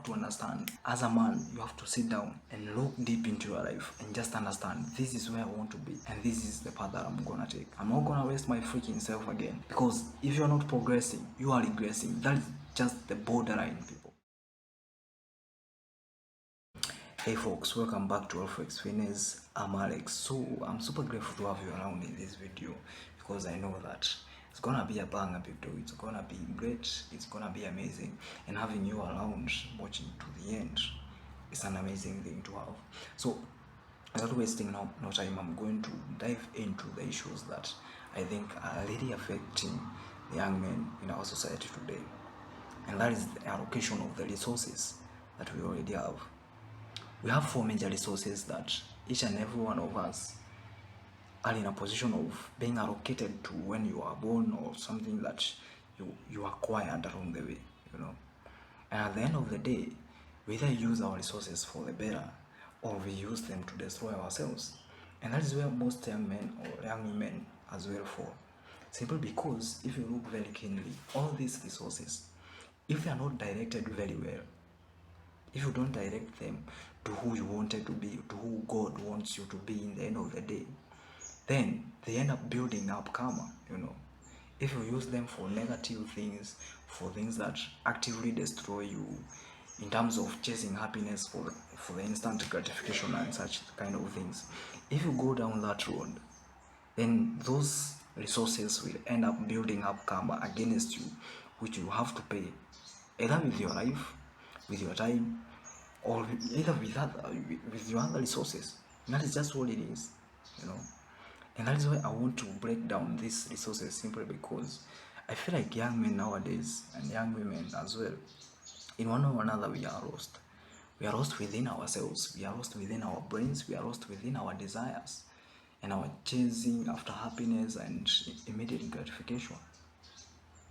to understand, as a man, you have to sit down and look deep into your life and just understand, this is where I want to be and this is the path that I'm gonna take. I'm not gonna waste my freaking self again, because if you're not progressing, you are regressing. That is just the borderline, people. Hey folks, welcome back to Alflex Fit E020. I'm Alex. So I'm super grateful to have you around in this video, because I know that it's gonna be a banger video. It's gonna be great, it's gonna be amazing, and having you around watching to the end is an amazing thing to have. So without wasting no time, I'm going to dive into the issues that I think are really affecting the young men in our society today, and that is the allocation of the resources that we already have. We have four major resources that each and every one of us are in a position of being allocated to when you are born, or something that you acquired along the way, you know. And at the end of the day, we either use our resources for the better, or we use them to destroy ourselves. And that is where most young men or young women as well fall. Simply because if you look very keenly, all these resources, if they are not directed very well, if you don't direct them to who you wanted to be, to who God wants you to be in the end of the day, then they end up building up karma, you know. If you use them for negative things, for things that actively destroy you, in terms of chasing happiness for the instant gratification and such kind of things, if you go down that road, then those resources will end up building up karma against you, which you have to pay, either with your life, with your time, or either with your other resources. And that is just what it is, you know. And that is why I want to break down these resources, simply because I feel like young men nowadays, and young women as well, in one or another, we are lost. We are lost within ourselves, we are lost within our brains, we are lost within our desires and our chasing after happiness and immediate gratification.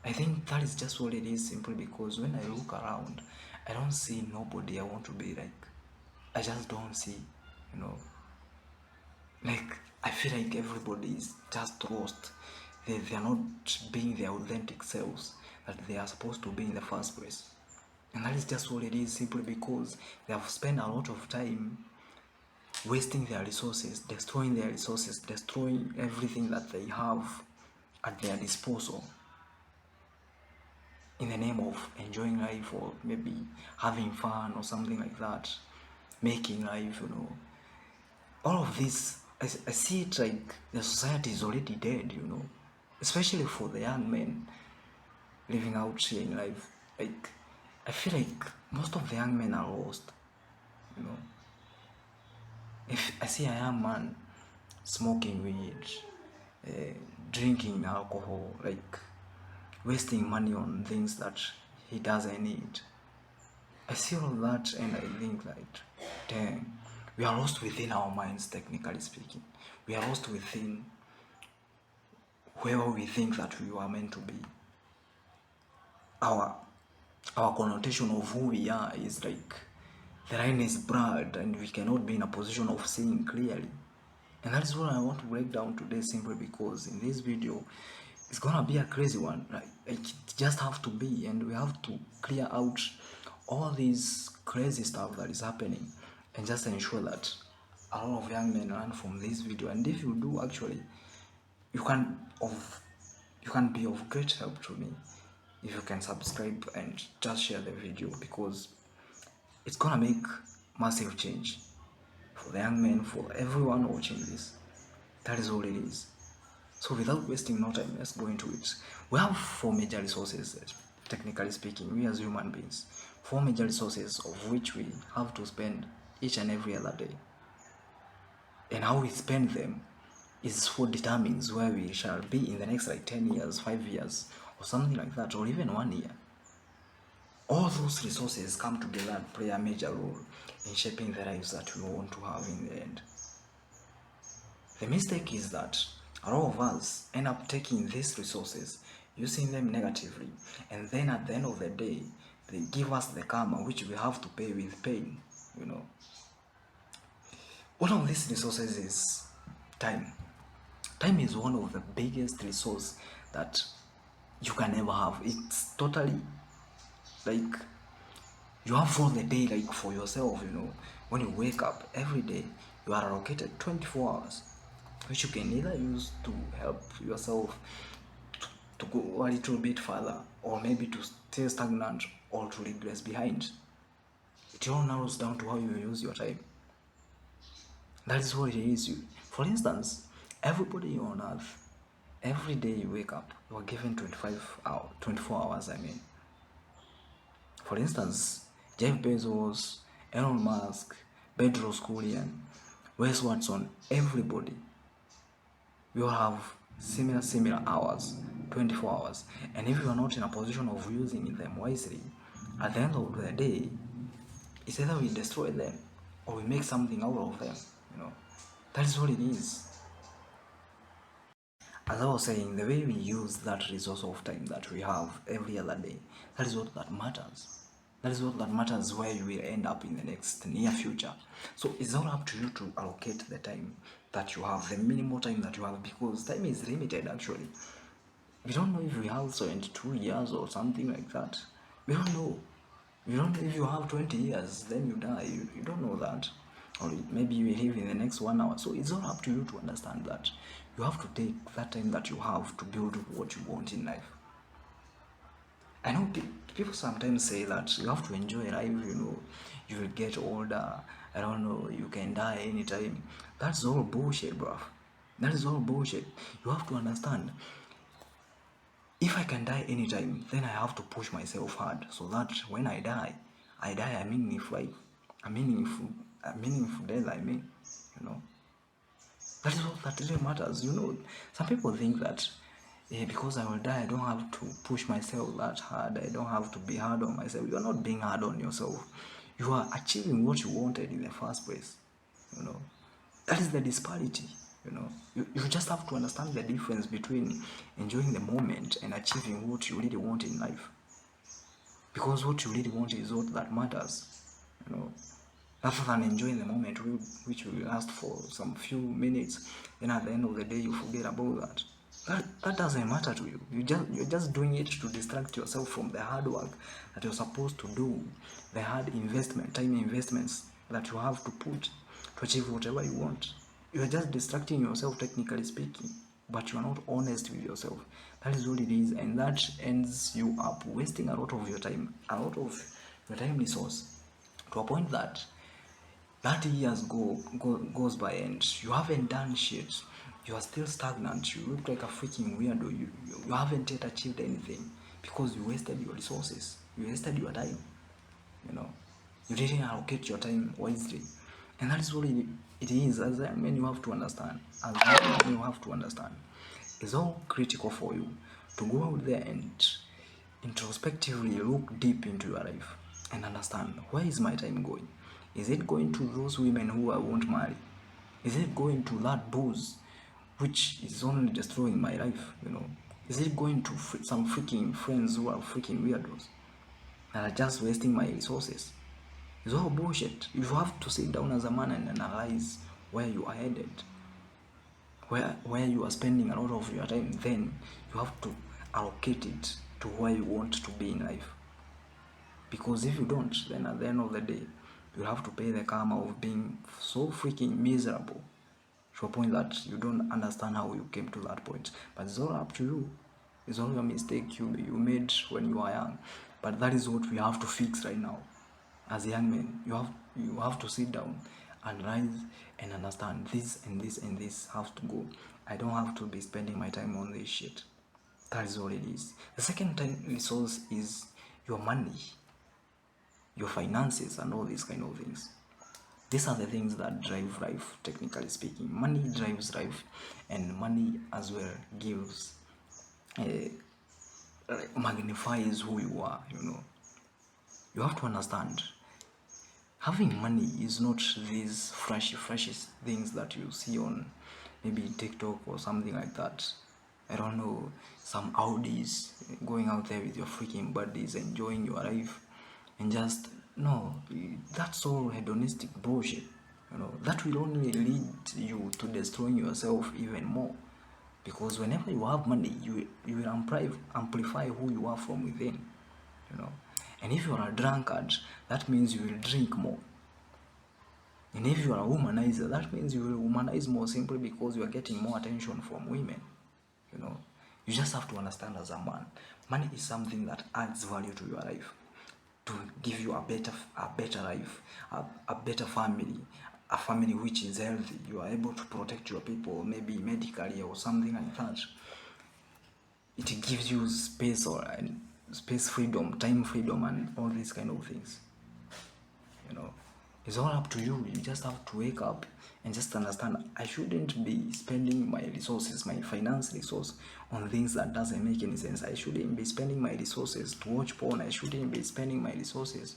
I think that is just what it is, simply because when I look around, I don't see nobody I want to be like. I just don't see, you know. Like, I feel like everybody is just lost. They are not being their authentic selves that they are supposed to be in the first place. And that is just what it is, simply because they have spent a lot of time wasting their resources, destroying their resources, destroying everything that they have at their disposal, in the name of enjoying life, or maybe having fun or something like that, making life, you know. All of this, I see it like the society is already dead, you know, especially for the young men living out here in life. Like, I feel like most of the young men are lost, you know. If I see a young man smoking weed, drinking alcohol, like wasting money on things that he doesn't need, I see all of that and I think like, dang, we are lost within our minds, technically speaking. We are lost within where we think that we are meant to be. Our connotation of who we are is like, the line is blurred and we cannot be in a position of seeing clearly. And that is what I want to break down today, simply because in this video, it's gonna be a crazy one. Like, it just have to be, and we have to clear out all these crazy stuff that is happening, and just ensure that a lot of young men learn from this video. And if you do, actually, you can be of great help to me if you can subscribe and just share the video, because it's gonna make massive change for the young men, for everyone watching this. That is all it is. So without wasting no time, let's go into it. We have four major resources, technically speaking, we as human beings. Four major resources of which we have to spend each and every other day. And how we spend them is what determines where we shall be in the next like 10 years, 5 years, or something like that, or even 1 year. All those resources come together and play a major role in shaping the lives that we want to have in the end. The mistake is that a lot of us end up taking these resources, using them negatively, and then at the end of the day, they give us the karma which we have to pay with pain, you know. One of these resources is time. Time is one of the biggest resource that you can ever have. It's totally like, You have for the day, like for yourself, when you wake up every day, you are allocated 24 hours, which you can either use to help yourself to go a little bit further, or maybe to stay stagnant, or to regress behind. It all narrows down to how you use your time. That is what it is. For instance, everybody on earth, every day you wake up, you are given 24 hours. For instance, Jeff Bezos, Elon Musk, Bedros Koulian, Wes Watson, everybody, we all have similar hours, 24 hours. And if you are not in a position of using them wisely, at the end of the day, it's either we destroy them or we make something out of them. That is what it is. As I was saying, the way we use that resource of time that we have every other day, that is what that matters. That is what that matters, where you will end up in the next near future. So it's all up to you to allocate the time that you have, the minimal time that you have, because time is limited actually. We don't know if we have 72 years or something like that. We don't know. We don't know if you have 20 years, then you die. You don't know that. Or maybe you will live in the next 1 hour. So it's all up to you to understand that you have to take that time that you have to build what you want in life. I know people sometimes say that you have to enjoy life, you will get older, I don't know, you can die anytime. That's all bullshit, bro. That is all bullshit. You have to understand, if I can die anytime, then I have to push myself hard so that when I die a meaningful life, a meaningful death, That is all that really matters. Some people think that because I will die, I don't have to push myself that hard. I don't have to be hard on myself. You are not being hard on yourself. You are achieving what you wanted in the first place. That is the disparity. You just have to understand the difference between enjoying the moment and achieving what you really want in life. Because what you really want is what that matters. Rather than enjoying the moment, which will last for some few minutes, then at the end of the day you forget about that. That doesn't matter to you. You're just doing it to distract yourself from the hard work that you're supposed to do, the hard time investments that you have to put to achieve whatever you want. You're just distracting yourself, technically speaking, but you're not honest with yourself. That is what it is, and that ends you up wasting a lot of your time, resource, to a point that 30 years goes by and you haven't done shit. You are still stagnant. You look like a freaking weirdo. You haven't yet achieved anything because you wasted your resources. You wasted your time. You didn't allocate your time wisely. And that is what it is. As a man, you have to understand. It's all critical for you to go out there and introspectively look deep into your life and understand, where is my time going? Is it going to those women who I won't marry? Is it going to that booze which is only destroying my life? Is it going to some freaking friends who are freaking weirdos that are just wasting my resources? It's all bullshit. You have to sit down as a man and analyze where you are headed, where you are spending a lot of your time. Then you have to allocate it to where you want to be in life. Because if you don't, then at the end of the day, you have to pay the karma of being so freaking miserable to a point that you don't understand how you came to that point. But it's all up to you. It's all a mistake you made when you were young. But that is what we have to fix right now. As young men, you have to sit down, analyze, and understand this and this and this has to go. I don't have to be spending my time on this shit. That is all it is. The second time resource is your money, your finances, and all these kind of things. These are the things that drive life, technically speaking. Money drives life, and money as well gives, magnifies who you are. You have to understand, having money is not these flashy things that you see on maybe TikTok or something like that. I don't know, some Audis, going out there with your freaking buddies, enjoying your life, and just, no, that's all hedonistic bullshit. That will only lead you to destroying yourself even more. Because whenever you have money, you will amplify who you are from within. And if you are a drunkard, that means you will drink more. And if you are a womanizer, that means you will womanize more simply because you are getting more attention from women. You know, you just have to understand as a man, money is something that adds value to your life, to give you a better life, a better family, a family which is healthy. You are able to protect your people, maybe medically or something like that. It gives you space or space freedom, time freedom, and all these kind of things. You know, it's all up to you. You just have to wake up and just understand, I shouldn't be spending my resources, my finance resource, on things that doesn't make any sense. I shouldn't be spending my resources to watch porn. I shouldn't be spending my resources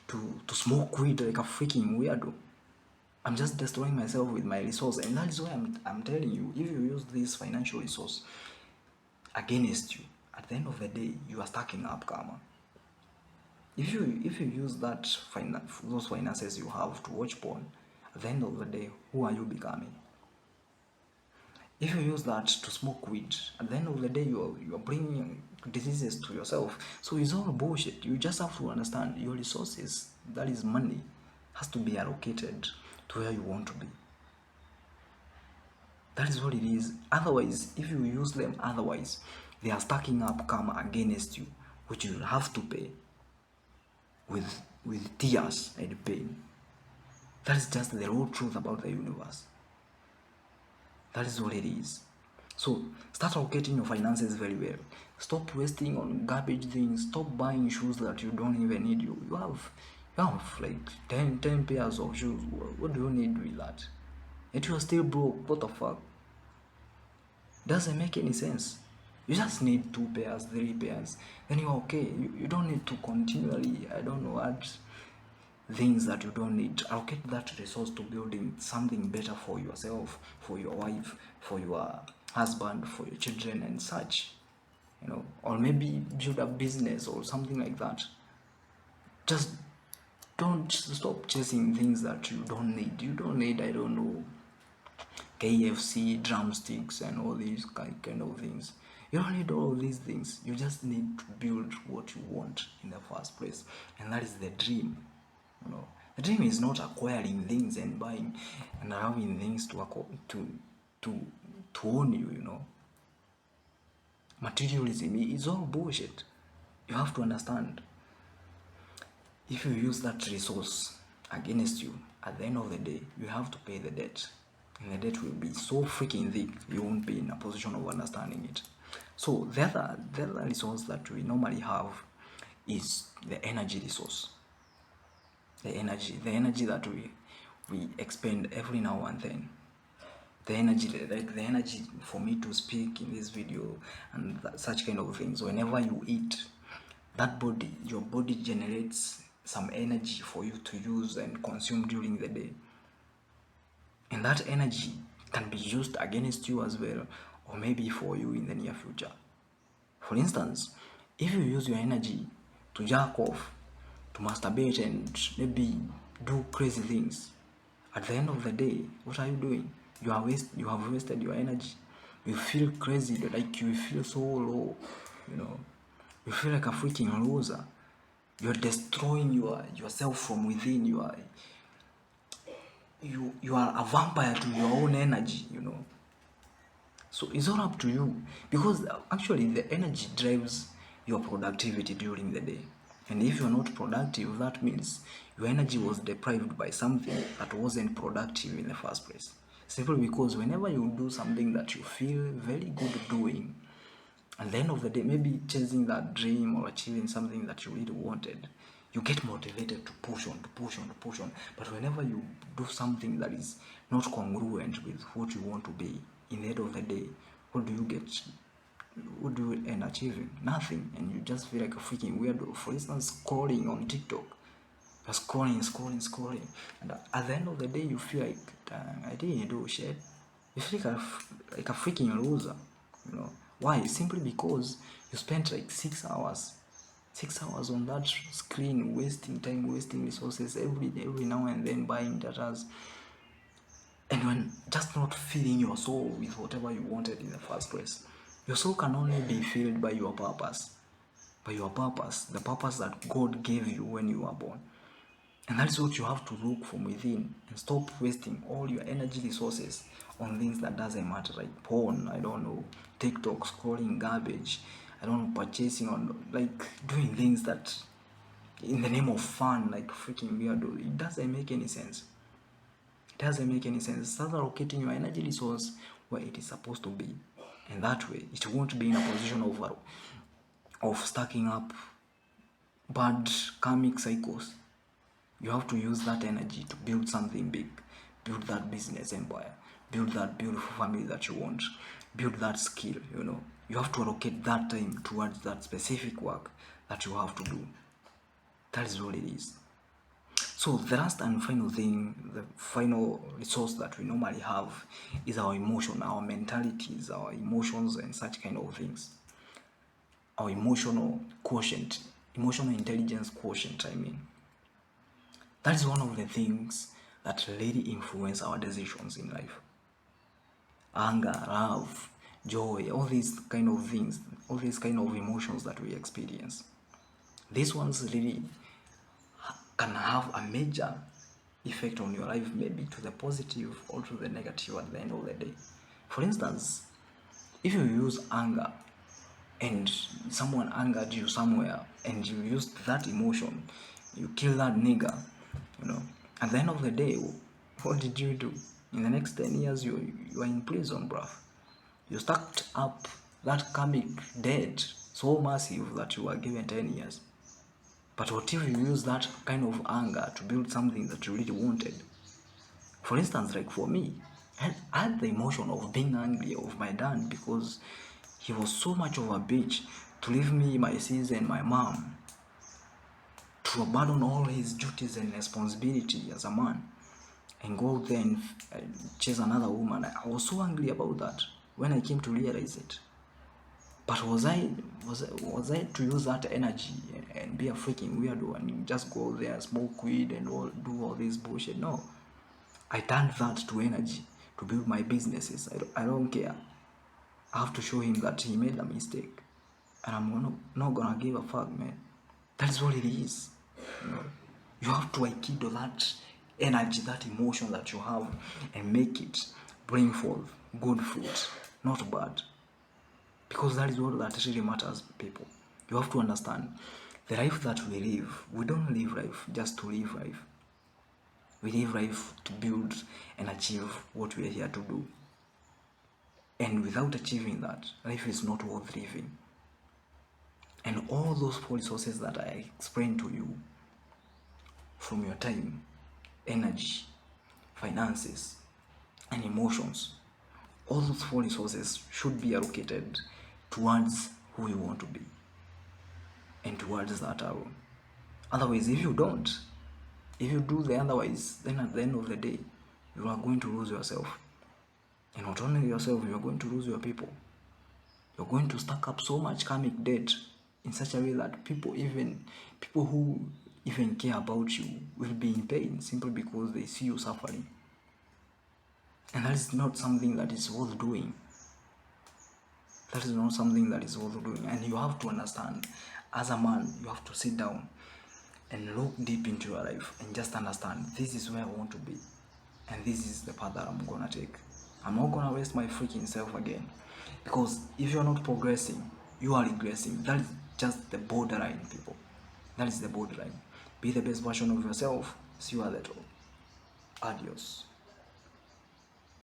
to smoke weed like a freaking weirdo. I'm just destroying myself with my resource. And that is why I'm telling you, if you use this financial resource against you, at the end of the day, you are stacking up karma. If you use those finances you have to watch porn, at the end of the day, who are you becoming? If you use that to smoke weed, at the end of the day, you are bringing diseases to yourself. So it's all bullshit. You just have to understand your resources, that is money, has to be allocated to where you want to be. That is what it is. Otherwise, if you use them otherwise, they are stacking up karma against you, which you will have to pay with tears and pain. That is just the raw truth about the universe. That is what it is. So start allocating your finances very well. Stop wasting on garbage things. Stop buying shoes that you don't even need. You have like 10 pairs of shoes. What do you need with that? Yet you are still broke. What the fuck? Doesn't make any sense. You just need 2 pairs, 3 pairs, then you're okay. You don't need to continually, I don't know, add things that you don't need. Allocate that resource to building something better for yourself, for your wife, for your husband, for your children and such. You know, or maybe build a business or something like that. Just don't stop chasing things that you don't need. You don't need, I don't know, KFC, drumsticks, and all these kind of things. You don't need all these things. You just need to build what you want in the first place, and that is the dream. You know, the dream is not acquiring things and buying and having things to own you. You know, materialism is all bullshit. You have to understand. If you use that resource against you, at the end of the day, you have to pay the debt. And the debt will be so freaking thick, you won't be in a position of understanding it. So the other resource that we normally have is the energy resource. The energy that we expend every now and then. The energy for me to speak in this video and such kind of things. Whenever you eat, your body generates some energy for you to use and consume during the day. And that energy can be used against you as well, or maybe for you in the near future. For instance, if you use your energy to jerk off, to masturbate, and maybe do crazy things, at the end of the day, what are you doing? You have wasted your energy. You feel crazy, like you feel so low, you know. You feel like a freaking loser. You're destroying yourself from within. You are a vampire to your own energy, you know. So it's all up to you, because actually the energy drives your productivity during the day. And if you're not productive, that means your energy was deprived by something that wasn't productive in the first place. Simply because whenever you do something that you feel very good doing, at the end of the day, maybe chasing that dream or achieving something that you really wanted, you get motivated to push on. But whenever you do something that is not congruent with what you want to be, in the end of the day, what do you get? What do you end achieving? Nothing. And you just feel like a freaking weirdo. For instance, scrolling on TikTok. You're scrolling. And at the end of the day, you feel like, I didn't do shit. You feel like a freaking loser. You know. Why? Simply because you spent like 6 hours on that screen, wasting time, wasting resources every now and then, buying datas, and when just not filling your soul with whatever you wanted in the first place. Your soul can only be filled by your purpose. by your purpose, the purpose that God gave you when you were born. And that's what you have to look from within and stop wasting all your energy resources on things that doesn't matter, like porn, I don't know, TikTok, scrolling garbage, I don't know, purchasing on, like doing things that in the name of fun, like freaking weirdo. It doesn't make any sense. It doesn't make any sense. Start allocating your energy resource where it is supposed to be, and that way it won't be in a position of stacking up bad karmic cycles. You have to use that energy to build something big, build that business empire, build that beautiful family that you want, build that skill. You have to allocate that time towards that specific work that you have to do. That is all it is. So the last and final thing, the final resource that we normally have is our emotion, our mentalities, our emotions and such kind of things. Our emotional quotient, emotional intelligence quotient, I mean. That is one of the things that really influence our decisions in life. Anger, love, joy, all these kind of things, all these kind of emotions that we experience. These ones really can have a major effect on your life, maybe to the positive or to the negative at the end of the day. For instance, if you use anger and someone angered you somewhere and you used that emotion, you kill that nigga, at the end of the day, what did you do? In the next 10 years, you are in prison, bruv. You stacked up that karmic debt so massive that you were given 10 years. But what if you use that kind of anger to build something that you really wanted? For instance, like for me, I had the emotion of being angry of my dad because he was so much of a bitch to leave me, my sis, and my mom, to abandon all his duties and responsibility as a man and go out there and chase another woman. I was so angry about that when I came to realize it. But was I to use that energy and be a freaking weirdo and just go out there, smoke weed and do all this bullshit? No. I turned that to energy to build my businesses. I don't care. I have to show him that he made a mistake. And I'm not gonna give a fuck, man. That's what it is. You have to aikido that energy, that emotion that you have, and make it bring forth good fruit, not bad. Because that is what that really matters, people. You have to understand the life that we live. We don't live life just to live life. We live life to build and achieve what we are here to do. And without achieving that, life is not worth living. And all those four resources that I explained to you, from your time, energy, finances, and emotions, all those four resources should be allocated towards who you want to be and towards that arrow. Otherwise, if you don't, if you do the otherwise, then at the end of the day, you are going to lose yourself. And not only yourself, you are going to lose your people. You're going to stack up so much karmic debt in such a way that people who even care about you will be in pain simply because they see you suffering. And that is not something that is worth doing. That is not something that is worth doing. And you have to understand, as a man, you have to sit down and look deep into your life and just understand, this is where I want to be. And this is the path that I'm gonna take. I'm not gonna waste my freaking self again. Because if you're not progressing, you are regressing. That is just the borderline, people. That is the borderline. Be the best version of yourself. See you at the top. Adios.